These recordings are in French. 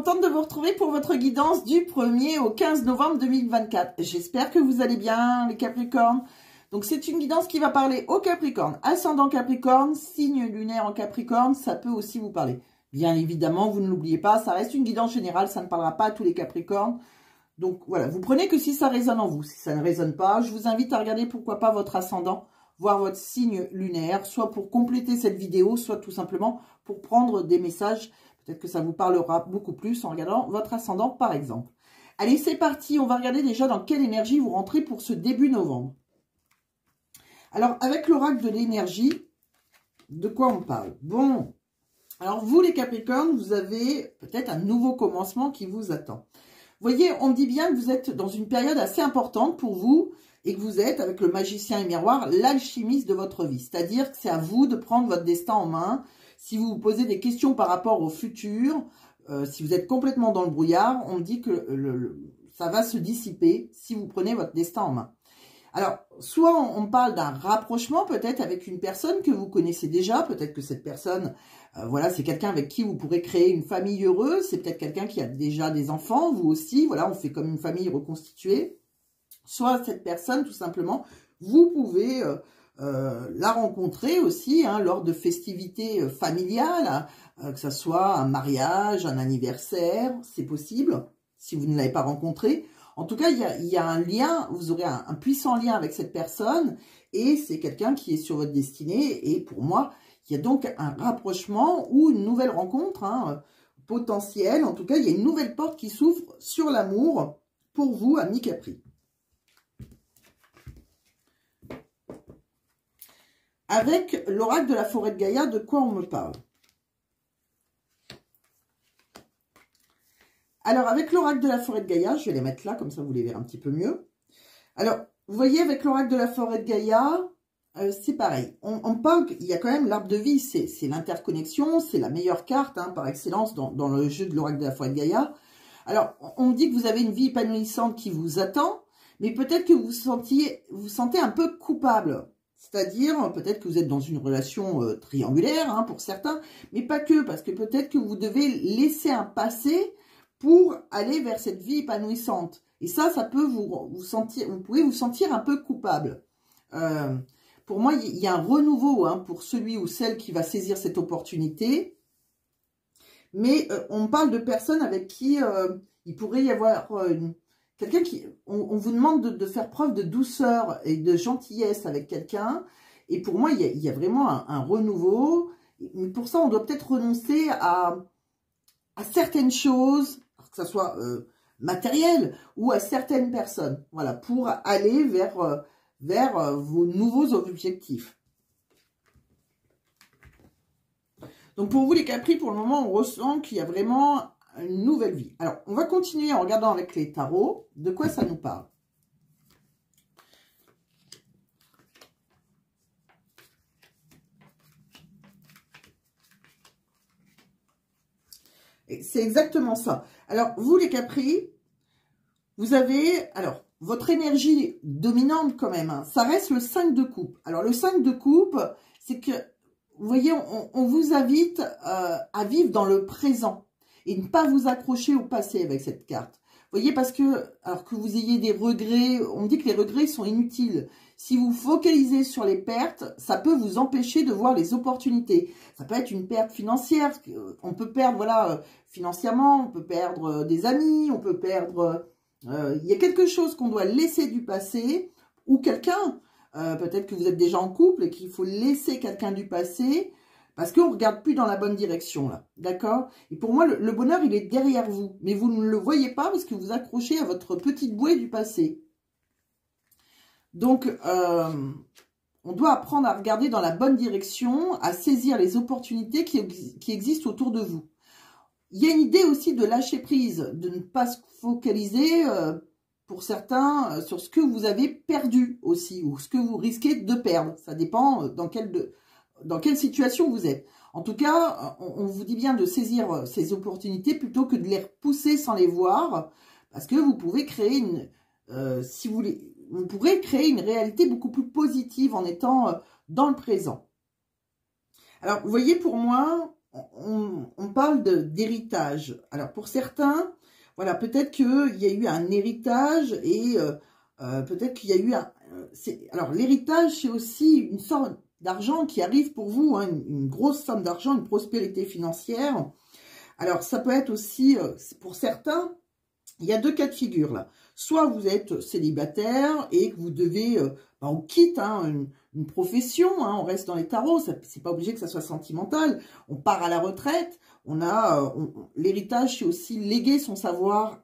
contente de vous retrouver pour votre guidance du 1er au 15 novembre 2024. J'espère que vous allez bien, les Capricornes. Donc, c'est une guidance qui va parler aux Capricornes, ascendant Capricorne, signe lunaire en Capricorne, ça peut aussi vous parler. Bien évidemment, vous ne l'oubliez pas, ça reste une guidance générale, ça ne parlera pas à tous les Capricornes. Donc, voilà, vous prenez que si ça résonne en vous. Si ça ne résonne pas, je vous invite à regarder pourquoi pas votre ascendant, voir votre signe lunaire, soit pour compléter cette vidéo, soit tout simplement pour prendre des messages. Peut-être que ça vous parlera beaucoup plus en regardant votre ascendant, par exemple. Allez, c'est parti. On va regarder déjà dans quelle énergie vous rentrez pour ce début novembre. Alors, avec l'oracle de l'énergie, de quoi on parle? Bon, alors vous, les Capricornes, vous avez peut-être un nouveau commencement qui vous attend. Vous voyez, on dit bien que vous êtes dans une période assez importante pour vous et que vous êtes, avec le magicien et miroir, l'alchimiste de votre vie. C'est-à-dire que c'est à vous de prendre votre destin en main. Si vous vous posez des questions par rapport au futur, si vous êtes complètement dans le brouillard, on dit que ça va se dissiper si vous prenez votre destin en main. Alors, soit on parle d'un rapprochement peut-être avec une personne que vous connaissez déjà. Peut-être que cette personne, voilà, c'est quelqu'un avec qui vous pourrez créer une famille heureuse. C'est peut-être quelqu'un qui a déjà des enfants, vous aussi. Voilà, on fait comme une famille reconstituée. Soit cette personne, tout simplement, vous pouvez la rencontrer aussi hein, lors de festivités familiales, que ce soit un mariage, un anniversaire, c'est possible, si vous ne l'avez pas rencontré. En tout cas, il y a un lien, vous aurez un puissant lien avec cette personne et c'est quelqu'un qui est sur votre destinée. Et pour moi, il y a donc un rapprochement ou une nouvelle rencontre hein, potentielle. En tout cas, il y a une nouvelle porte qui s'ouvre sur l'amour pour vous, amis Capri. Avec l'oracle de la forêt de Gaïa, de quoi on me parle? Alors, avec l'oracle de la forêt de Gaïa, je vais les mettre là, comme ça vous les verrez un petit peu mieux. Alors, vous voyez, avec l'oracle de la forêt de Gaïa, c'est pareil. On parle qu'il y a quand même l'arbre de vie, c'est l'interconnexion, c'est la meilleure carte hein, par excellence dans le jeu de l'oracle de la forêt de Gaïa. Alors, on me dit que vous avez une vie épanouissante qui vous attend, mais peut-être que vous vous sentez un peu coupable. C'est-à-dire, peut-être que vous êtes dans une relation triangulaire hein, pour certains, mais pas que, parce que peut-être que vous devez laisser un passé pour aller vers cette vie épanouissante. Et ça peut vous sentir, vous pouvez vous sentir un peu coupable. Pour moi, il y a un renouveau hein, pour celui ou celle qui va saisir cette opportunité. Mais on parle de personnes avec qui il pourrait y avoir quelqu'un qui... On vous demande de faire preuve de douceur et de gentillesse avec quelqu'un. Et pour moi, il y a vraiment un renouveau. Mais pour ça, on doit peut-être renoncer à certaines choses, que ce soit matériel ou à certaines personnes, voilà, pour aller vers vos nouveaux objectifs. Donc pour vous les Capri, pour le moment, on ressent qu'il y a vraiment une nouvelle vie. Alors, on va continuer en regardant avec les tarots, de quoi ça nous parle. C'est exactement ça. Alors, vous les Capri, vous avez, alors, votre énergie dominante quand même, hein, ça reste le 5 de coupe. Alors, le 5 de coupe, c'est que, vous voyez, on vous invite à vivre dans le présent et ne pas vous accrocher au passé avec cette carte. Vous voyez, parce que, alors que vous ayez des regrets, on dit que les regrets sont inutiles. Si vous focalisez sur les pertes, ça peut vous empêcher de voir les opportunités. Ça peut être une perte financière. On peut perdre, voilà, financièrement, on peut perdre des amis, on peut perdre... il y a quelque chose qu'on doit laisser du passé ou quelqu'un. Peut-être que vous êtes déjà en couple et qu'il faut laisser quelqu'un du passé parce qu'on ne regarde plus dans la bonne direction, là. D'accord? Et pour moi, le bonheur, il est derrière vous. Mais vous ne le voyez pas parce que vous accrochez à votre petite bouée du passé. Donc, on doit apprendre à regarder dans la bonne direction, à saisir les opportunités qui existent autour de vous. Il y a une idée aussi de lâcher prise, de ne pas se focaliser, pour certains, sur ce que vous avez perdu aussi, ou ce que vous risquez de perdre. Ça dépend dans quelle situation vous êtes. En tout cas, on vous dit bien de saisir ces opportunités plutôt que de les repousser sans les voir, parce que vous pouvez créer une... si vous voulez... Vous pourrez créer une réalité beaucoup plus positive en étant dans le présent. Alors, vous voyez, pour moi, on parle d'héritage. Alors, pour certains, voilà, peut-être qu'il y a eu un héritage et peut-être qu'il y a eu un... alors, l'héritage, c'est aussi une sorte d'argent qui arrive pour vous, hein, une grosse somme d'argent, une prospérité financière. Alors, ça peut être aussi, pour certains, il y a deux cas de figure là. Soit vous êtes célibataire et que vous devez, on quitte hein, une profession, hein, on reste dans les tarots, c'est pas obligé que ça soit sentimental. On part à la retraite, on a l'héritage, c'est aussi léguer son savoir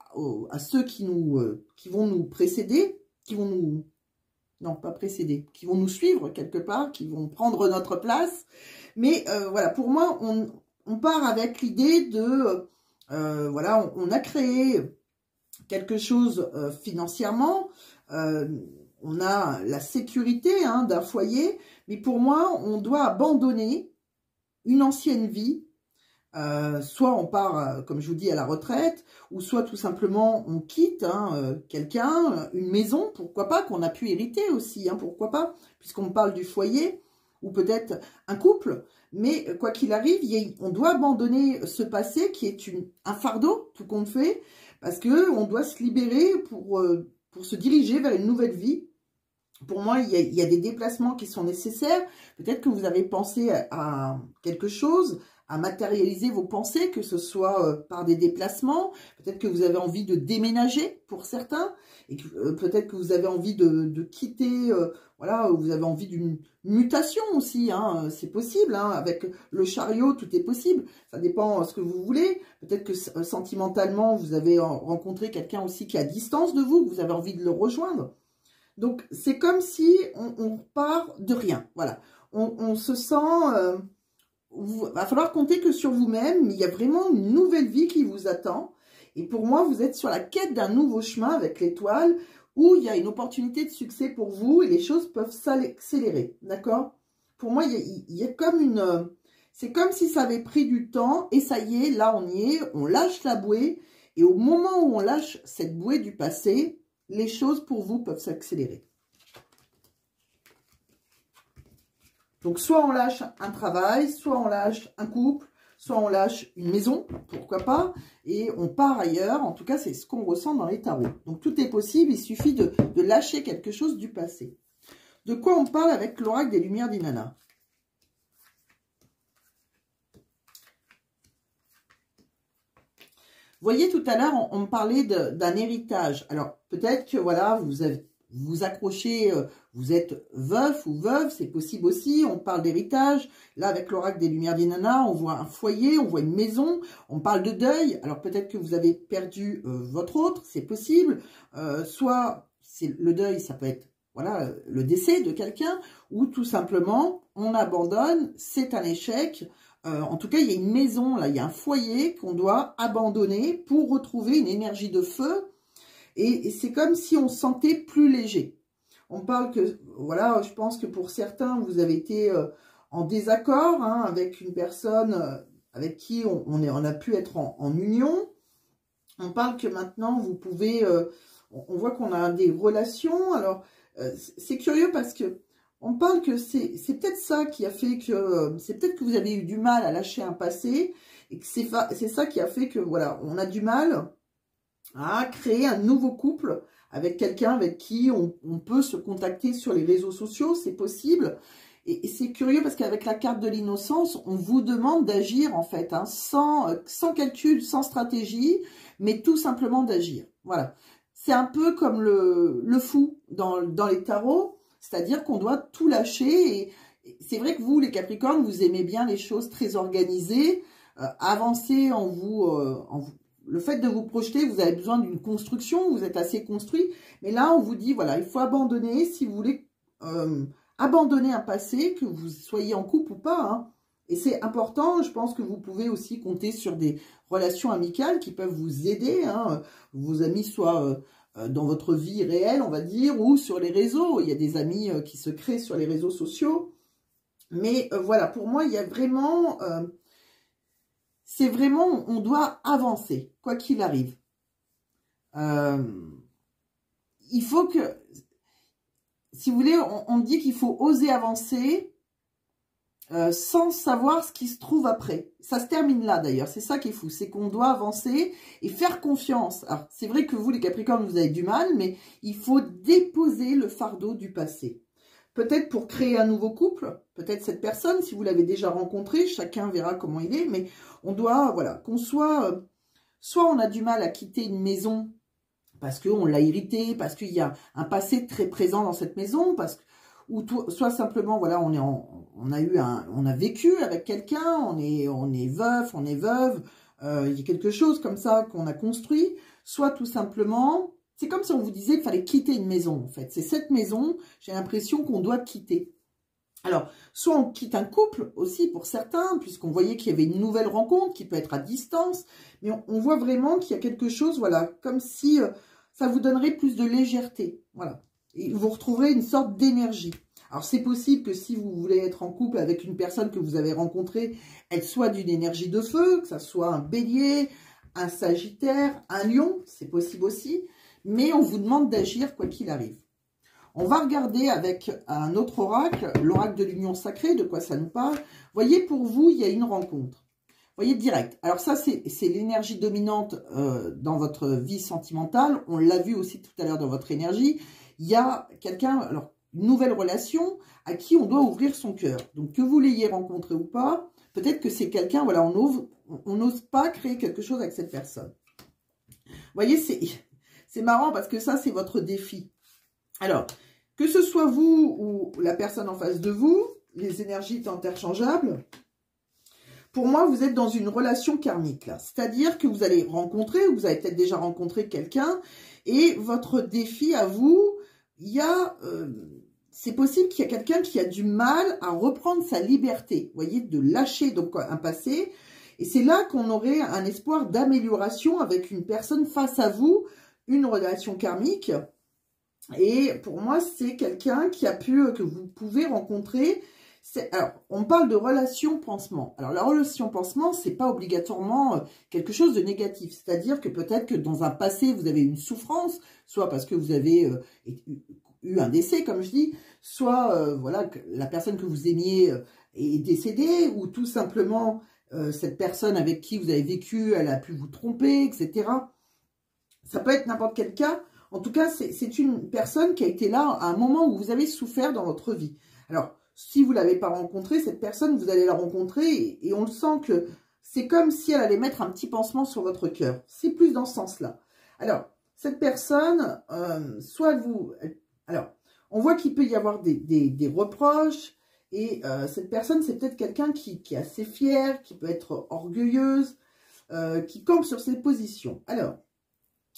à ceux qui vont nous précéder, qui vont nous, non pas précéder, qui vont nous suivre quelque part, qui vont prendre notre place. Mais voilà, pour moi, on part avec l'idée de, voilà, on a créé quelque chose financièrement, on a la sécurité hein, d'un foyer, mais pour moi, on doit abandonner une ancienne vie, soit on part, comme je vous dis, à la retraite, ou soit tout simplement on quitte hein, quelqu'un, une maison, pourquoi pas, qu'on a pu hériter aussi, hein, pourquoi pas, puisqu'on parle du foyer, ou peut-être un couple, mais quoi qu'il arrive, on doit abandonner ce passé qui est un fardeau, tout compte fait, parce qu'on doit se libérer pour se diriger vers une nouvelle vie. Pour moi, il y a des déplacements qui sont nécessaires. Peut-être que vous avez pensé à quelque chose, à matérialiser vos pensées, que ce soit par des déplacements. Peut-être que vous avez envie de déménager pour certains. Et peut-être que vous avez envie de quitter, voilà, vous avez envie d'une mutation aussi. Hein, c'est possible, hein, avec le chariot, tout est possible. Ça dépend de ce que vous voulez. Peut-être que sentimentalement, vous avez rencontré quelqu'un aussi qui est à distance de vous, que vous avez envie de le rejoindre. Donc, c'est comme si on part de rien. Voilà. On se sent... va falloir compter que sur vous-même. Il y a vraiment une nouvelle vie qui vous attend. Et pour moi, vous êtes sur la quête d'un nouveau chemin avec l'étoile où il y a une opportunité de succès pour vous et les choses peuvent s'accélérer. D'accord? Pour moi, il y a comme une... c'est comme si ça avait pris du temps et ça y est, là on y est, on lâche la bouée. Et au moment où on lâche cette bouée du passé, les choses pour vous peuvent s'accélérer. Donc, soit on lâche un travail, soit on lâche un couple, soit on lâche une maison, pourquoi pas, et on part ailleurs. En tout cas, c'est ce qu'on ressent dans les tarots. Donc, tout est possible, il suffit de lâcher quelque chose du passé. De quoi on parle avec l'oracle des Lumières d'Inanna? Vous voyez, tout à l'heure, on me parlait d'un héritage. Alors, peut-être que, voilà, vous accrochez, vous êtes veuf ou veuve, c'est possible aussi. On parle d'héritage. Là, avec l'oracle des Lumières d'Inanna, on voit un foyer, on voit une maison. On parle de deuil. Alors, peut-être que vous avez perdu votre autre, c'est possible. Soit, le deuil, ça peut être, voilà, le décès de quelqu'un. Ou tout simplement, on abandonne, c'est un échec. En tout cas, il y a une maison, là, il y a un foyer qu'on doit abandonner pour retrouver une énergie de feu. Et c'est comme si on se sentait plus léger. On parle que, voilà, je pense que pour certains, vous avez été en désaccord hein, avec une personne avec qui on a pu être en union. On parle que maintenant, vous pouvez... on voit qu'on a des relations. Alors, c'est curieux parce que on parle que c'est peut-être ça qui a fait que... c'est peut-être que vous avez eu du mal à lâcher un passé. Et que c'est ça qui a fait que, voilà, on a du mal à créer un nouveau couple avec quelqu'un avec qui on peut se contacter sur les réseaux sociaux. C'est possible. Et c'est curieux parce qu'avec la carte de l'innocence, on vous demande d'agir en fait, hein, sans calcul, sans stratégie, mais tout simplement d'agir. Voilà. C'est un peu comme le fou dans les tarots. C'est-à-dire qu'on doit tout lâcher. Et c'est vrai que vous, les Capricornes, vous aimez bien les choses très organisées. Avancer en vous, le fait de vous projeter, vous avez besoin d'une construction. Vous êtes assez construit. Mais là, on vous dit, voilà, il faut abandonner si vous voulez abandonner un passé, que vous soyez en couple ou pas. Hein. Et c'est important. Je pense que vous pouvez aussi compter sur des relations amicales qui peuvent vous aider. Hein. Vos amis soient... dans votre vie réelle, on va dire, ou sur les réseaux. Il y a des amis qui se créent sur les réseaux sociaux. Mais voilà, pour moi, il y a vraiment... c'est vraiment, on doit avancer, quoi qu'il arrive. Il faut que... Si vous voulez, on dit qu'il faut oser avancer sans savoir ce qui se trouve après. Ça se termine là d'ailleurs, c'est ça qui est fou, c'est qu'on doit avancer et faire confiance. Alors c'est vrai que vous les Capricornes, vous avez du mal, mais il faut déposer le fardeau du passé. Peut-être pour créer un nouveau couple, peut-être cette personne, si vous l'avez déjà rencontré, chacun verra comment il est, mais on doit, voilà, qu'on soit, soit on a du mal à quitter une maison parce qu'on l'a irrité, parce qu'il y a un passé très présent dans cette maison, parce que ou soit simplement, voilà, on a vécu avec quelqu'un, on est veuf, on est veuve, il y a quelque chose comme ça qu'on a construit, soit tout simplement, c'est comme si on vous disait qu'il fallait quitter une maison, en fait. C'est cette maison, j'ai l'impression qu'on doit quitter. Alors, soit on quitte un couple aussi pour certains, puisqu'on voyait qu'il y avait une nouvelle rencontre qui peut être à distance, mais on voit vraiment qu'il y a quelque chose, voilà, comme si ça vous donnerait plus de légèreté, voilà. Et vous retrouverez une sorte d'énergie. Alors, c'est possible que si vous voulez être en couple avec une personne que vous avez rencontrée, elle soit d'une énergie de feu, que ça soit un bélier, un sagittaire, un lion, c'est possible aussi, mais on vous demande d'agir quoi qu'il arrive. On va regarder avec un autre oracle, l'oracle de l'union sacrée, de quoi ça nous parle. Vous voyez, pour vous, il y a une rencontre. Vous voyez, direct. Alors ça, c'est l'énergie dominante dans votre vie sentimentale. On l'a vu aussi tout à l'heure dans votre énergie. Il y a quelqu'un, alors une nouvelle relation à qui on doit ouvrir son cœur. Donc que vous l'ayez rencontré ou pas, peut-être que c'est quelqu'un, voilà, on n'ose pas créer quelque chose avec cette personne. Vous voyez, c'est marrant parce que ça, c'est votre défi. Alors, que ce soit vous ou la personne en face de vous, les énergies sont interchangeables. Pour moi, vous êtes dans une relation karmique, là. C'est-à-dire que vous allez rencontrer, ou vous avez peut-être déjà rencontré quelqu'un, et votre défi à vous, il y a... c'est possible qu'il y a quelqu'un qui a du mal à reprendre sa liberté, vous voyez, de lâcher donc un passé. Et c'est là qu'on aurait un espoir d'amélioration avec une personne face à vous, une relation karmique. Et pour moi, c'est quelqu'un qui a pu, que vous pouvez rencontrer. Alors, on parle de relation pansement. Alors, la relation pansement, c'est pas obligatoirement quelque chose de négatif. C'est-à-dire que peut-être que dans un passé, vous avez une souffrance, soit parce que vous avez eu un décès, comme je dis, soit voilà, que la personne que vous aimiez est décédée, ou tout simplement cette personne avec qui vous avez vécu, elle a pu vous tromper, etc. Ça peut être n'importe quel cas. En tout cas, c'est une personne qui a été là à un moment où vous avez souffert dans votre vie. Alors, si vous ne l'avez pas rencontrée, cette personne, vous allez la rencontrer et on le sent que c'est comme si elle allait mettre un petit pansement sur votre cœur. C'est plus dans ce sens-là. Alors, cette personne, soit vous... Alors, on voit qu'il peut y avoir des reproches et cette personne, c'est peut-être quelqu'un qui est assez fier, qui peut être orgueilleuse, qui campe sur ses positions. Alors,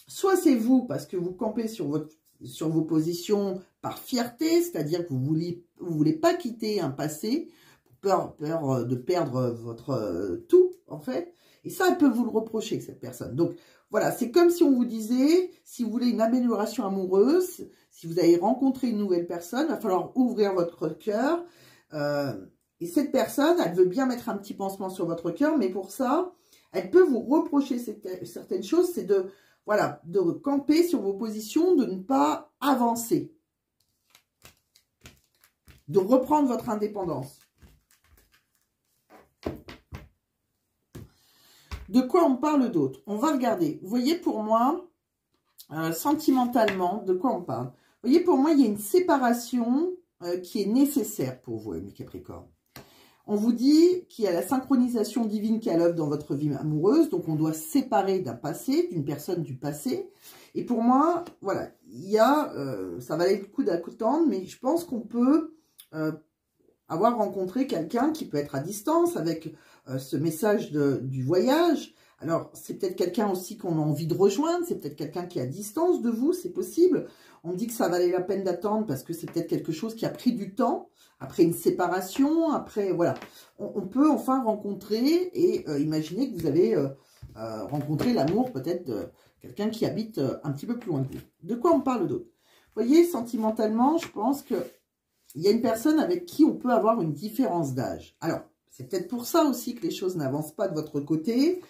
soit c'est vous, parce que vous campez sur vos positions par fierté, c'est-à-dire que vous voulez pas quitter un passé, peur de perdre votre tout, en fait. Et ça, elle peut vous le reprocher, cette personne. Donc, voilà, c'est comme si on vous disait, si vous voulez une amélioration amoureuse, si vous avez rencontré une nouvelle personne, il va falloir ouvrir votre cœur. Et cette personne, elle veut bien mettre un petit pansement sur votre cœur, mais pour ça, elle peut vous reprocher certaines choses, c'est de... Voilà, de camper sur vos positions, de ne pas avancer. De reprendre votre indépendance. De quoi on parle d'autre? On va regarder. Vous voyez, pour moi, sentimentalement, de quoi on parle? Vous voyez, pour moi, il y a une séparation qui est nécessaire pour vous, mes Capricornes. On vous dit qu'il y a la synchronisation divine qui est à l'œuvre dans votre vie amoureuse. Donc, on doit se séparer d'un passé, d'une personne du passé. Et pour moi, voilà, il y a... ça valait le coup d'attendre, mais je pense qu'on peut avoir rencontré quelqu'un qui peut être à distance avec ce message du voyage. Alors, c'est peut-être quelqu'un aussi qu'on a envie de rejoindre. C'est peut-être quelqu'un qui est à distance de vous, c'est possible. On me dit que ça valait la peine d'attendre parce que c'est peut-être quelque chose qui a pris du temps. Après une séparation, après, voilà. On peut enfin rencontrer et imaginer que vous avez rencontré l'amour peut-être de quelqu'un qui habite un petit peu plus loin que vous. De quoi on parle d'autre? Vous voyez, sentimentalement, je pense qu'il y a une personne avec qui on peut avoir une différence d'âge. Alors, c'est peut-être pour ça aussi que les choses n'avancent pas de votre côté.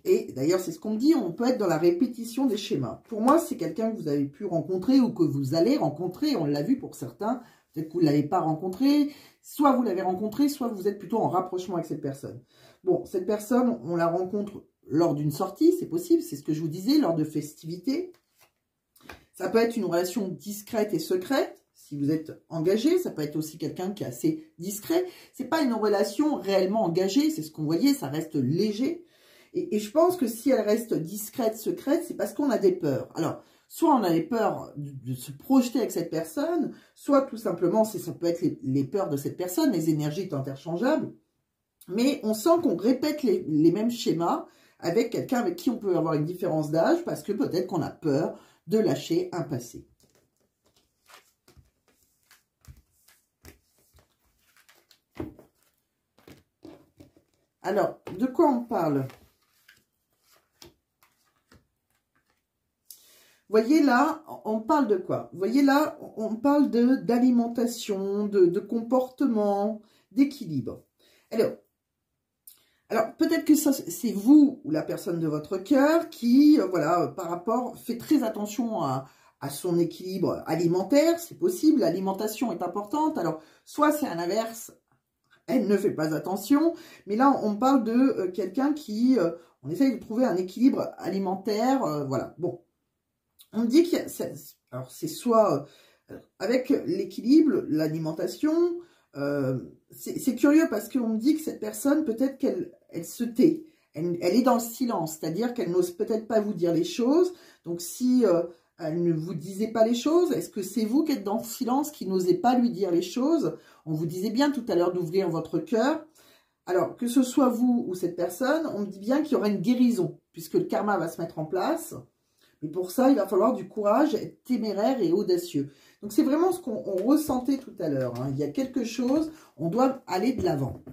Et d'ailleurs, c'est ce qu'on me dit, on peut être dans la répétition des schémas. Pour moi, c'est quelqu'un que vous avez pu rencontrer ou que vous allez rencontrer. On l'a vu pour certains, peut-être que vous ne l'avez pas rencontré. Soit vous l'avez rencontré, soit vous êtes plutôt en rapprochement avec cette personne. Bon, cette personne, on la rencontre lors d'une sortie, c'est possible, c'est ce que je vous disais, lors de festivités. Ça peut être une relation discrète et secrète. Si vous êtes engagé, ça peut être aussi quelqu'un qui est assez discret. C'est pas une relation réellement engagée, c'est ce qu'on voyait, ça reste léger. Et je pense que si elle reste discrète, secrète, c'est parce qu'on a des peurs. Alors, soit on a les peurs de se projeter avec cette personne, soit tout simplement, ça peut être les peurs de cette personne, les énergies sont interchangeables. Mais on sent qu'on répète les mêmes schémas avec quelqu'un avec qui on peut avoir une différence d'âge parce que peut-être qu'on a peur de lâcher un passé. Alors, de quoi on parle? Voyez là, on parle de quoi? Voyez là, on parle d'alimentation, de comportement, d'équilibre. Alors peut-être que c'est vous ou la personne de votre cœur qui, voilà, par rapport, fait très attention à son équilibre alimentaire, c'est possible, l'alimentation est importante. Alors, soit c'est à l'inverse, elle ne fait pas attention, mais là, on parle de quelqu'un qui, on essaye de trouver un équilibre alimentaire, voilà, bon. On dit que alors c'est soit avec l'équilibre, l'alimentation, c'est curieux parce qu'on me dit que cette personne, peut-être qu'elle se tait, elle est dans le silence, c'est-à-dire qu'elle n'ose peut-être pas vous dire les choses. Donc si elle ne vous disait pas les choses, est-ce que c'est vous qui êtes dans le silence, qui n'osez pas lui dire les choses? On vous disait bien tout à l'heure d'ouvrir votre cœur. Alors, que ce soit vous ou cette personne, on me dit bien qu'il y aura une guérison, puisque le karma va se mettre en place. Mais pour ça, il va falloir du courage, être téméraire et audacieux. Donc, c'est vraiment ce qu'on ressentait tout à l'heure. Hein. Il y a quelque chose, on doit aller de l'avant.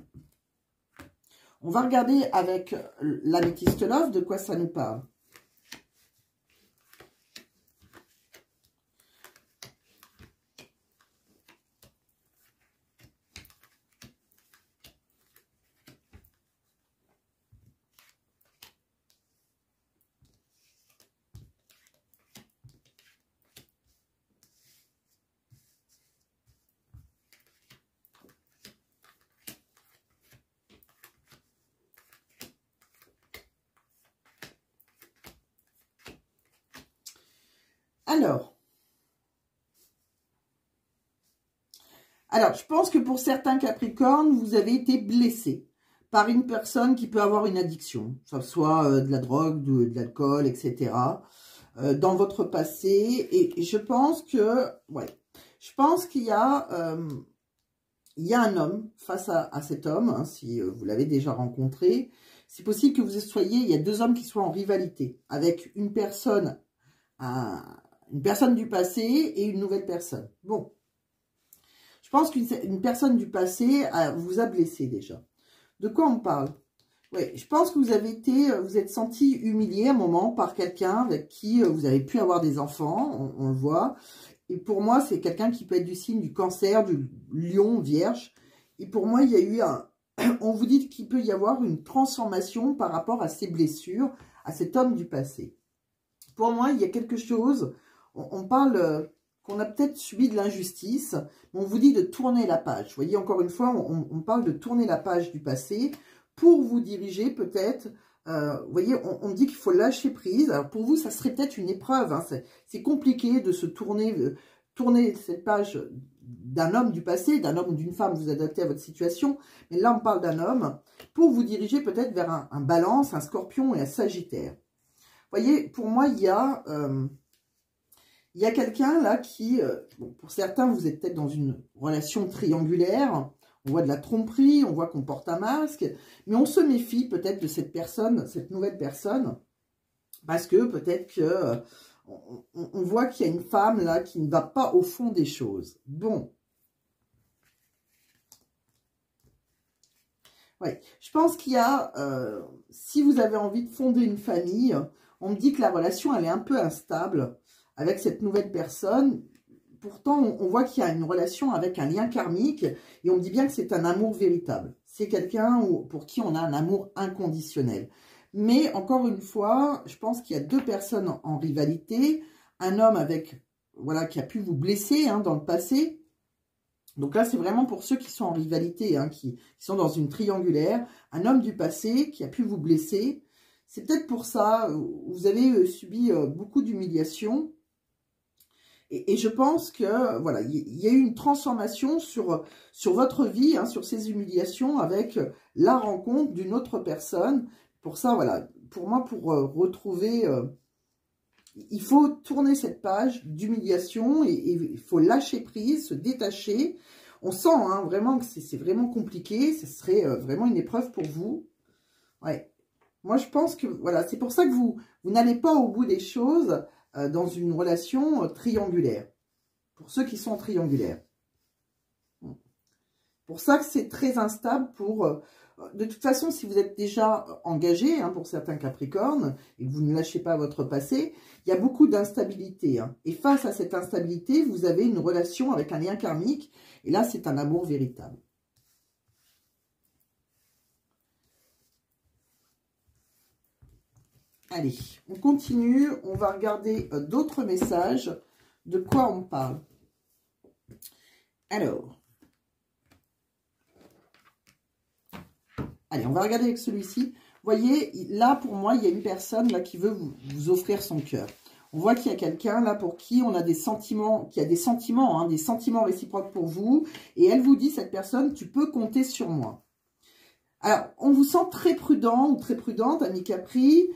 On va regarder avec l'améthyste love de quoi ça nous parle. Alors, je pense que pour certains Capricornes, vous avez été blessé par une personne qui peut avoir une addiction, que ce soit de la drogue, de l'alcool, etc., dans votre passé. Et je pense que, ouais, je pense qu'il y a un homme face à cet homme, hein, si vous l'avez déjà rencontré. C'est possible que vous soyez, il y a deux hommes qui soient en rivalité, avec une personne du passé et une nouvelle personne. Bon. Je pense qu'une personne du passé vous a blessé déjà. De quoi on parle? Oui, je pense que vous êtes senti humilié à un moment par quelqu'un avec qui vous avez pu avoir des enfants, on le voit. Et pour moi, c'est quelqu'un qui peut être du signe du Cancer, du Lion, Vierge. Et pour moi, il y a eu on vous dit qu'il peut y avoir une transformation par rapport à ces blessures, à cet homme du passé. Pour moi, il y a quelque chose, on parle qu'on a peut-être subi de l'injustice, mais on vous dit de tourner la page. Vous voyez, encore une fois, on parle de tourner la page du passé pour vous diriger peut-être, vous voyez, on dit qu'il faut lâcher prise. Alors pour vous, ça serait peut-être une épreuve, hein. C'est compliqué de se tourner cette page d'un homme du passé, d'un homme ou d'une femme, vous adaptez à votre situation, mais là on parle d'un homme, pour vous diriger peut-être vers un Balance, un Scorpion et un Sagittaire. Vous voyez, pour moi, il y a quelqu'un là qui, bon, pour certains, vous êtes peut-être dans une relation triangulaire, on voit de la tromperie, on voit qu'on porte un masque, mais on se méfie peut-être de cette personne, cette nouvelle personne, parce que peut-être que on voit qu'il y a une femme là qui ne va pas au fond des choses. Bon. Ouais, je pense qu'il y a, si vous avez envie de fonder une famille, on me dit que la relation, elle est un peu instable avec cette nouvelle personne. Pourtant, on voit qu'il y a une relation avec un lien karmique et on me dit bien que c'est un amour véritable. C'est quelqu'un pour qui on a un amour inconditionnel. Mais encore une fois, je pense qu'il y a deux personnes en rivalité. Un homme avec, voilà, qui a pu vous blesser hein, dans le passé. Donc là, c'est vraiment pour ceux qui sont en rivalité, hein, qui sont dans une triangulaire. Un homme du passé qui a pu vous blesser. C'est peut-être pour ça, vous avez subi beaucoup d'humiliations. Et je pense que, voilà, il y a eu une transformation sur votre vie, hein, sur ces humiliations, avec la rencontre d'une autre personne. Pour ça, voilà, pour moi, pour retrouver... il faut tourner cette page d'humiliation et il faut lâcher prise, se détacher. On sent hein, vraiment que c'est vraiment compliqué. Ce serait vraiment une épreuve pour vous. Ouais. Moi, je pense que, voilà, c'est pour ça que vous n'allez pas au bout des choses dans une relation triangulaire. Pour ceux qui sont triangulaires. Pour ça que c'est très instable pour... de toute façon, si vous êtes déjà engagé, hein, pour certains Capricornes, et que vous ne lâchez pas votre passé, il y a beaucoup d'instabilité. Hein. Et face à cette instabilité, vous avez une relation avec un lien karmique. Et là, c'est un amour véritable. Allez, on continue. On va regarder d'autres messages. De quoi on parle? Alors... Allez, on va regarder avec celui-ci. Vous voyez, là, pour moi, il y a une personne là qui veut vous offrir son cœur. On voit qu'il y a quelqu'un là pour qui on a des sentiments, qui a des sentiments, hein, des sentiments réciproques pour vous. Et elle vous dit, cette personne, tu peux compter sur moi. Alors, on vous sent très prudent ou très prudente, ami Capri.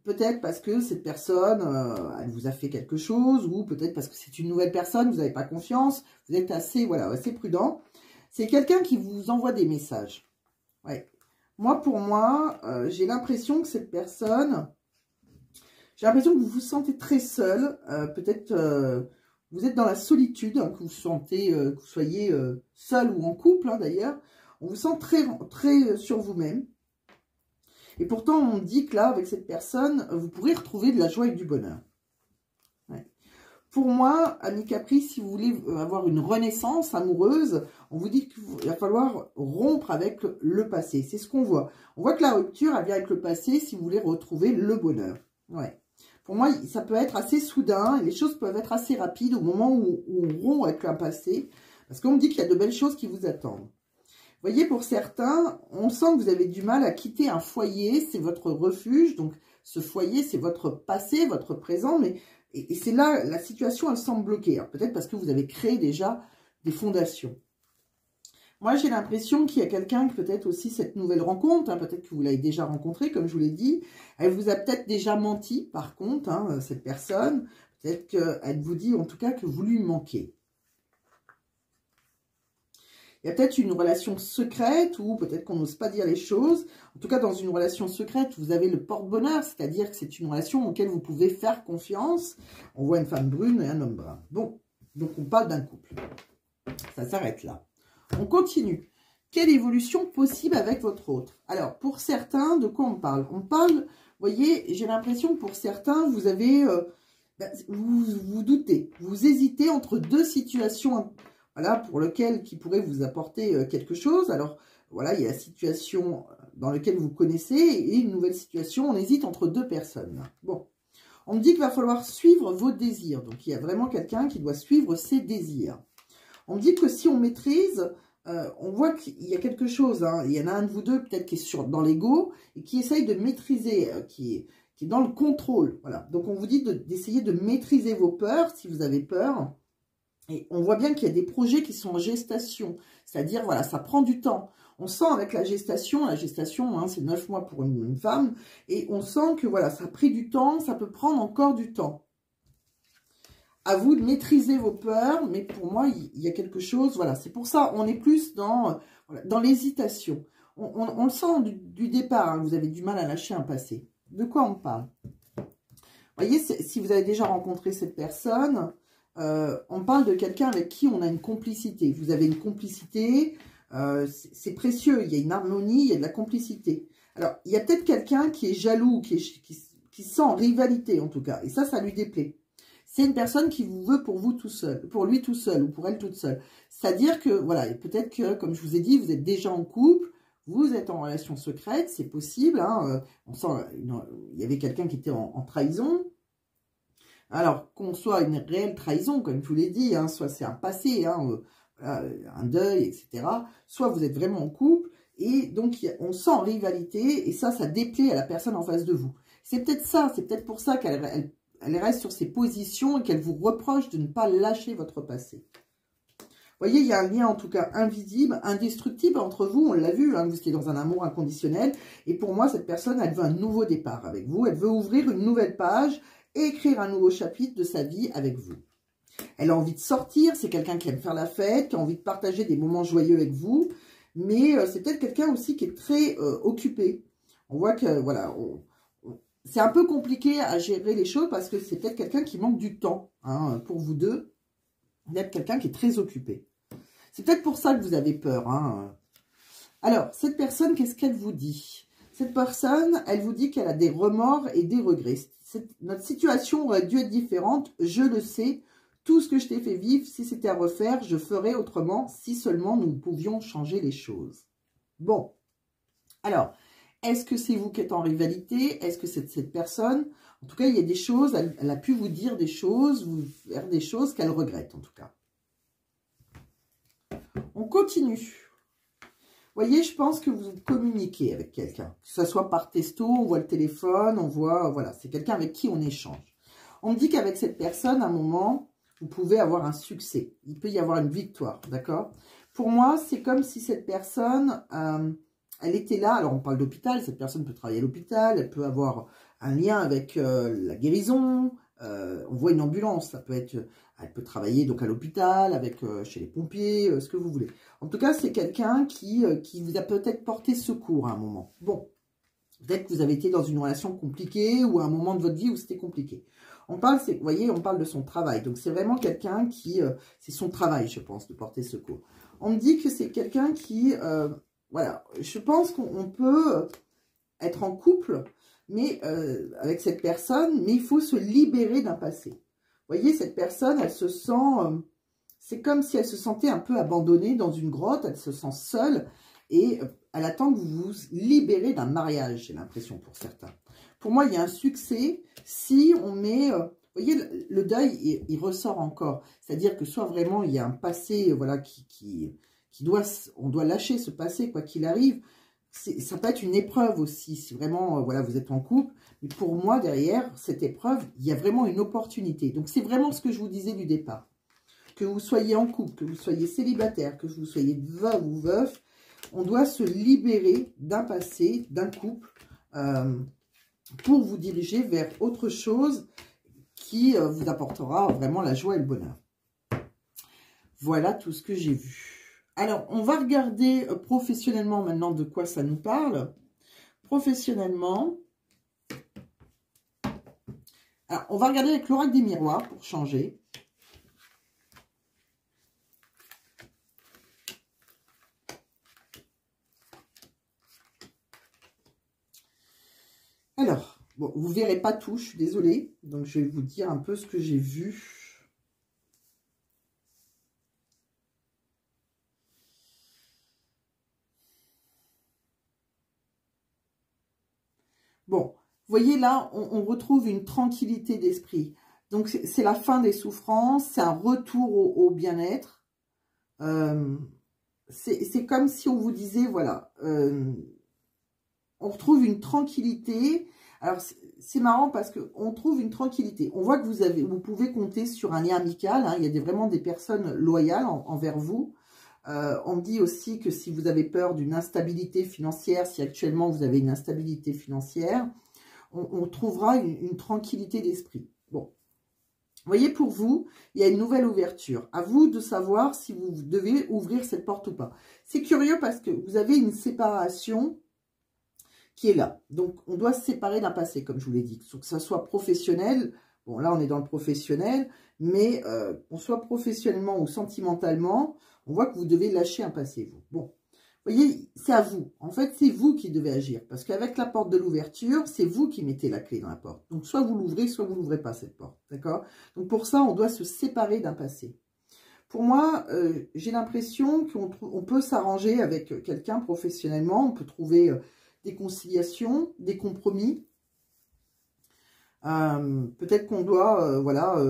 Peut-être parce que cette personne, elle vous a fait quelque chose. Ou peut-être parce que c'est une nouvelle personne, vous n'avez pas confiance. Vous êtes assez, voilà, assez prudent. C'est quelqu'un qui vous envoie des messages. Ouais. Moi, pour moi, j'ai l'impression que cette personne, j'ai l'impression que vous vous sentez très seul. Peut-être vous êtes dans la solitude, hein, que vous sentez, que vous soyez seul ou en couple hein, d'ailleurs. On vous sent très sur vous-même. Et pourtant, on dit que là, avec cette personne, vous pourrez retrouver de la joie et du bonheur. Ouais. Pour moi, ami Capri, si vous voulez avoir une renaissance amoureuse, on vous dit qu'il va falloir rompre avec le passé. C'est ce qu'on voit. On voit que la rupture, elle vient avec le passé si vous voulez retrouver le bonheur. Ouais. Pour moi, ça peut être assez soudain et les choses peuvent être assez rapides au moment où on rompt avec un passé. Parce qu'on me dit qu'il y a de belles choses qui vous attendent. Vous voyez, pour certains, on sent que vous avez du mal à quitter un foyer. C'est votre refuge. Donc, ce foyer, c'est votre passé, votre présent. Mais et c'est là, la situation, elle semble bloquée. Peut-être parce que vous avez créé déjà des fondations. Moi, j'ai l'impression qu'il y a quelqu'un, peut-être aussi cette nouvelle rencontre, hein, peut-être que vous l'avez déjà rencontrée, comme je vous l'ai dit. Elle vous a peut-être déjà menti, par contre, hein, cette personne. Peut-être qu'elle vous dit, en tout cas, que vous lui manquez. Il y a peut-être une relation secrète ou peut-être qu'on n'ose pas dire les choses. En tout cas, dans une relation secrète, vous avez le porte-bonheur, c'est-à-dire que c'est une relation auquel vous pouvez faire confiance. On voit une femme brune et un homme brun. Bon, donc on parle d'un couple. Ça s'arrête là. On continue. Quelle évolution possible avec votre autre? Alors, pour certains, de quoi on parle? On parle, vous voyez, j'ai l'impression que pour certains, vous avez... vous doutez, vous hésitez entre deux situations... Voilà, pour lequel qui pourrait vous apporter quelque chose. Alors, voilà, il y a la situation dans laquelle vous connaissez et une nouvelle situation. On hésite entre deux personnes. Bon, on me dit qu'il va falloir suivre vos désirs. Donc, il y a vraiment quelqu'un qui doit suivre ses désirs. On me dit que si on maîtrise, on voit qu'il y a quelque chose. Hein. Il y en a un de vous deux peut-être qui est dans l'ego et qui essaye de maîtriser, qui est dans le contrôle. Voilà. Donc, on vous dit d'essayer de maîtriser vos peurs si vous avez peur. Et on voit bien qu'il y a des projets qui sont en gestation. C'est-à-dire, voilà, ça prend du temps. On sent avec la gestation hein, c'est 9 mois pour une femme. Et on sent que, voilà, ça a pris du temps, ça peut prendre encore du temps. À vous de maîtriser vos peurs, mais pour moi, il y a quelque chose, voilà. C'est pour ça, on est plus dans l'hésitation. On le sent du départ, hein, vous avez du mal à lâcher un passé. De quoi on parle? Vous voyez, si vous avez déjà rencontré cette personne... on parle de quelqu'un avec qui on a une complicité. Vous avez une complicité, c'est précieux, il y a une harmonie, il y a de la complicité. Alors, il y a peut-être quelqu'un qui est jaloux, qui se sent en rivalité en tout cas, et ça lui déplaît. C'est une personne qui vous veut pour vous tout seul, pour lui tout seul, ou pour elle toute seule. C'est-à-dire que, voilà, peut-être que, comme je vous ai dit, vous êtes déjà en couple, Vous êtes en relation secrète, c'est possible. Hein, on sent, il y avait quelqu'un qui était en trahison. Alors, qu'on soit une réelle trahison, comme je vous l'ai dit, hein, soit c'est un passé, hein, un deuil, etc. Soit vous êtes vraiment en couple, et donc on sent rivalité, et ça déplaît à la personne en face de vous. C'est peut-être ça, c'est peut-être pour ça qu'elle reste sur ses positions et qu'elle vous reproche de ne pas lâcher votre passé. Vous voyez, il y a un lien en tout cas invisible, indestructible entre vous, on l'a vu, hein, vous étiez dans un amour inconditionnel, et pour moi, cette personne, elle veut un nouveau départ avec vous, elle veut ouvrir une nouvelle page, et écrire un nouveau chapitre de sa vie avec vous. Elle a envie de sortir, c'est quelqu'un qui aime faire la fête, qui a envie de partager des moments joyeux avec vous, mais c'est peut-être quelqu'un aussi qui est très occupé. On voit que, voilà, c'est un peu compliqué à gérer les choses parce que c'est peut-être quelqu'un qui manque du temps, hein, pour vous deux, d'être quelqu'un qui est très occupé. C'est peut-être pour ça que vous avez peur. Hein. Alors, cette personne, qu'est-ce qu'elle vous dit? Cette personne, elle vous dit qu'elle a des remords et des regrets. Notre situation aurait dû être différente, je le sais. Tout ce que je t'ai fait vivre, si c'était à refaire, je ferais autrement, si seulement nous pouvions changer les choses. Bon, alors, est-ce que c'est vous qui êtes en rivalité? Est-ce que c'est cette personne? En tout cas, il y a des choses, elle a pu vous dire des choses, vous faire des choses qu'elle regrette en tout cas. On continue. Vous voyez, je pense que vous communiquez avec quelqu'un. Que ce soit par texto, on voit le téléphone, on voit, voilà, c'est quelqu'un avec qui on échange. On me dit qu'avec cette personne, à un moment, vous pouvez avoir un succès. Il peut y avoir une victoire, d'accord? Pour moi, c'est comme si cette personne, elle était là. Alors, on parle d'hôpital, cette personne peut travailler à l'hôpital, elle peut avoir un lien avec la guérison. On voit une ambulance, ça peut être... Elle peut travailler donc à l'hôpital, avec chez les pompiers, ce que vous voulez. En tout cas, c'est quelqu'un qui vous a peut-être porté secours à un moment. Bon, peut-être que vous avez été dans une relation compliquée ou à un moment de votre vie où c'était compliqué. On parle, vous voyez, on parle de son travail. Donc, c'est vraiment quelqu'un qui... c'est son travail, je pense, de porter secours. On me dit que c'est quelqu'un qui... voilà, je pense qu'on peut être en couple, mais avec cette personne, mais il faut se libérer d'un passé. Vous voyez, cette personne, elle se sent... c'est comme si elle se sentait un peu abandonnée dans une grotte, elle se sent seule et elle attend que vous vous libérez d'un mariage, j'ai l'impression pour certains. Pour moi, il y a un succès si on met... vous voyez, le deuil, il ressort encore. C'est-à-dire que soit vraiment, il y a un passé, voilà, on doit lâcher ce passé, quoi qu'il arrive. Ça peut être une épreuve aussi, si vraiment, voilà, vous êtes en couple. Mais pour moi, derrière cette épreuve, il y a vraiment une opportunité. Donc, c'est vraiment ce que je vous disais du départ. Que vous soyez en couple, que vous soyez célibataire, que vous soyez veuve ou veuf, on doit se libérer d'un passé, d'un couple, pour vous diriger vers autre chose qui vous apportera vraiment la joie et le bonheur. Voilà tout ce que j'ai vu. Alors, on va regarder professionnellement maintenant de quoi ça nous parle. Professionnellement, alors, on va regarder avec l'oracle des miroirs pour changer. Alors, bon, vous ne verrez pas tout, je suis désolée. Donc, je vais vous dire un peu ce que j'ai vu. Bon, vous voyez là, on retrouve une tranquillité d'esprit. Donc, c'est la fin des souffrances, c'est un retour au bien-être. C'est comme si on vous disait, voilà, on retrouve une tranquillité. Alors, c'est marrant parce qu'on trouve une tranquillité. On voit que vous pouvez compter sur un lien amical. Hein, il y a vraiment des personnes loyales envers vous. On me dit aussi que si vous avez peur d'une instabilité financière, si actuellement vous avez une instabilité financière, on trouvera une tranquillité d'esprit. Bon, vous voyez, pour vous, il y a une nouvelle ouverture. À vous de savoir si vous devez ouvrir cette porte ou pas. C'est curieux parce que vous avez une séparation qui est là. Donc, on doit se séparer d'un passé, comme je vous l'ai dit. Que ça soit professionnel, bon, là, on est dans le professionnel, mais qu'on soit professionnellement ou sentimentalement, on voit que vous devez lâcher un passé, vous. Bon, vous voyez, c'est à vous. En fait, c'est vous qui devez agir. Parce qu'avec la porte de l'ouverture, c'est vous qui mettez la clé dans la porte. Donc, soit vous l'ouvrez, soit vous n'ouvrez pas cette porte. D'accord? Donc, pour ça, on doit se séparer d'un passé. Pour moi, j'ai l'impression qu'on peut s'arranger avec quelqu'un professionnellement. On peut trouver des conciliations, des compromis. Peut-être qu'on doit, voilà,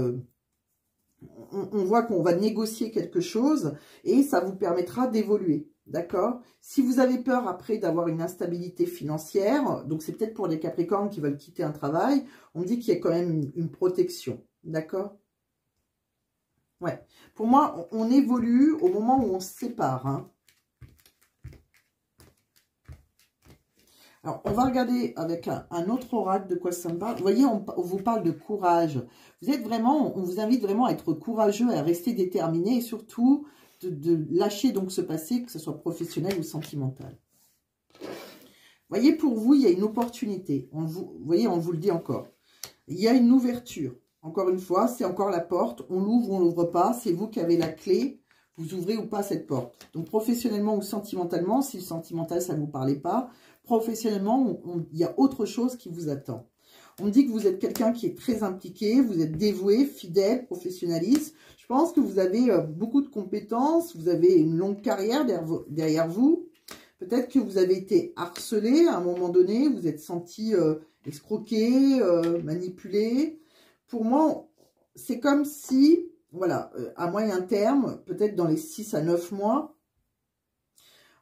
on voit qu'on va négocier quelque chose et ça vous permettra d'évoluer. D'accord? Si vous avez peur après d'avoir une instabilité financière, donc c'est peut-être pour les Capricornes qui veulent quitter un travail, on me dit qu'il y a quand même une protection. D'accord? Ouais. Pour moi, on évolue au moment où on se sépare. Hein. Alors, on va regarder avec un autre oracle de quoi ça me parle. Vous voyez, on vous parle de courage. Vous êtes vraiment, on vous invite vraiment à être courageux, à rester déterminé et surtout de lâcher donc ce passé, que ce soit professionnel ou sentimental. Vous voyez, pour vous, il y a une opportunité. Vous voyez, on vous le dit encore. Il y a une ouverture. Encore une fois, c'est encore la porte. On l'ouvre ou on l'ouvre pas. C'est vous qui avez la clé. Vous ouvrez ou pas cette porte. Donc, professionnellement ou sentimentalement, si le sentimental, ça ne vous parlait pas, professionnellement, il y a autre chose qui vous attend. On me dit que vous êtes quelqu'un qui est très impliqué, vous êtes dévoué, fidèle, professionnaliste. Je pense que vous avez beaucoup de compétences, vous avez une longue carrière derrière vous. Peut-être que vous avez été harcelé à un moment donné, vous êtes senti escroqué, manipulé. Pour moi, c'est comme si, voilà, à moyen terme, peut-être dans les 6 à 9 mois,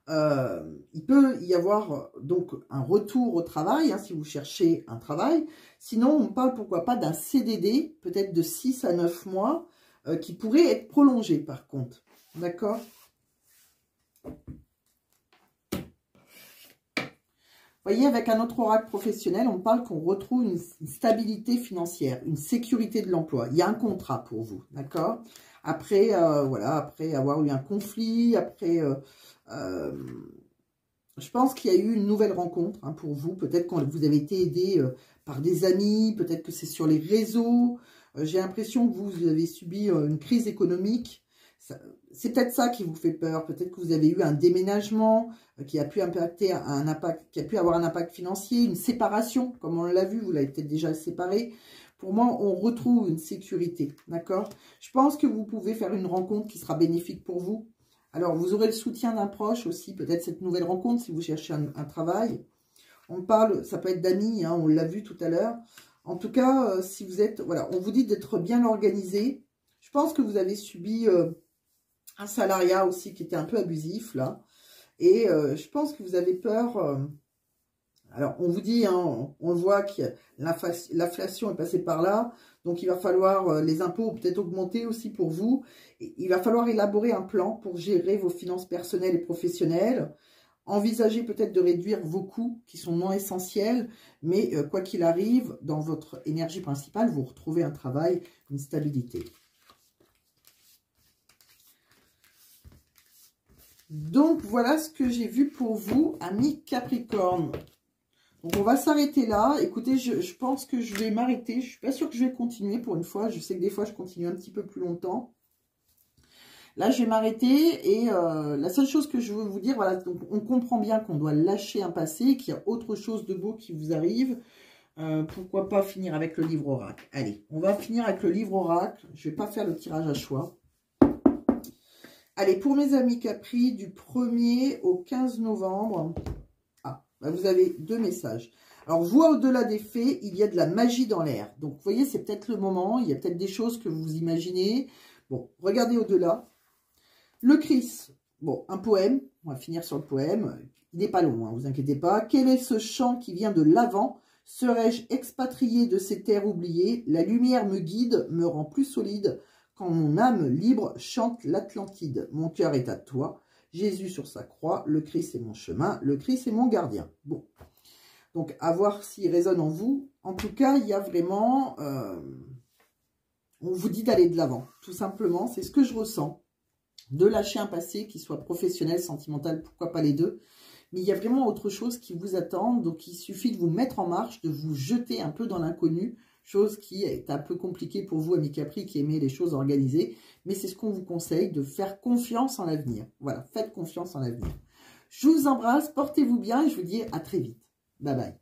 il peut y avoir donc un retour au travail, hein, si vous cherchez un travail. Sinon, on parle pourquoi pas d'un CDD, peut-être de 6 à 9 mois, qui pourrait être prolongé par contre. D'accord? Vous voyez, avec un autre oracle professionnel, on parle qu'on retrouve une stabilité financière, une sécurité de l'emploi. Il y a un contrat pour vous, d'accord? Après, voilà, après avoir eu un conflit, après... je pense qu'il y a eu une nouvelle rencontre hein, pour vous. Peut-être que vous avez été aidé par des amis, peut-être que c'est sur les réseaux. J'ai l'impression que vous avez subi une crise économique. C'est peut-être ça qui vous fait peur. Peut-être que vous avez eu un déménagement qui a pu impacter qui a pu avoir un impact financier, une séparation, comme on l'a vu, vous l'avez peut-être déjà séparé. Pour moi, on retrouve une sécurité, d'accord? Je pense que vous pouvez faire une rencontre qui sera bénéfique pour vous. Alors, vous aurez le soutien d'un proche aussi, peut-être cette nouvelle rencontre si vous cherchez un travail. On parle, ça peut être d'amis, hein, on l'a vu tout à l'heure. En tout cas, si vous êtes, voilà, on vous dit d'être bien organisé. Je pense que vous avez subi un salariat aussi qui était un peu abusif, là. Et je pense que vous avez peur... alors, on vous dit, hein, on le voit que l'inflation est passée par là. Donc, il va falloir, les impôts peut-être augmenter aussi pour vous. Il va falloir élaborer un plan pour gérer vos finances personnelles et professionnelles. Envisagez peut-être de réduire vos coûts qui sont non essentiels. Mais quoi qu'il arrive, dans votre énergie principale, vous retrouvez un travail, une stabilité. Donc, voilà ce que j'ai vu pour vous, amis Capricorne. Donc, on va s'arrêter là. Écoutez, je pense que je vais m'arrêter. Je ne suis pas sûre que je vais continuer pour une fois. Je sais que des fois, je continue un petit peu plus longtemps. Là, je vais m'arrêter. Et la seule chose que je veux vous dire, voilà, donc, on comprend bien qu'on doit lâcher un passé, qu'il y a autre chose de beau qui vous arrive. Pourquoi pas finir avec le livre oracle? Allez, on va finir avec le livre oracle. Je ne vais pas faire le tirage à choix. Allez, pour mes amis Capri, du 1er au 15 novembre... vous avez 2 messages. Alors, voix au-delà des faits, il y a de la magie dans l'air. Donc, vous voyez, c'est peut-être le moment. Il y a peut-être des choses que vous imaginez. Bon, regardez au-delà. Le Christ. Bon, un poème. On va finir sur le poème. Il n'est pas long, hein, vous inquiétez pas. Quel est ce chant qui vient de l'avant? Serais-je expatrié de ces terres oubliées? La lumière me guide, me rend plus solide. Quand mon âme libre chante l'Atlantide. Mon cœur est à toi. Jésus sur sa croix, le Christ est mon chemin, le Christ est mon gardien. Bon, donc à voir s'il résonne en vous. En tout cas, il y a vraiment... on vous dit d'aller de l'avant, tout simplement. C'est ce que je ressens. De lâcher un passé qui soit professionnel, sentimental, pourquoi pas les deux. Mais il y a vraiment autre chose qui vous attend. Donc, il suffit de vous mettre en marche, de vous jeter un peu dans l'inconnu. Chose qui est un peu compliquée pour vous, amis Capri, qui aimez les choses organisées. Mais c'est ce qu'on vous conseille, de faire confiance en l'avenir. Voilà, faites confiance en l'avenir. Je vous embrasse, portez-vous bien et je vous dis à très vite. Bye bye.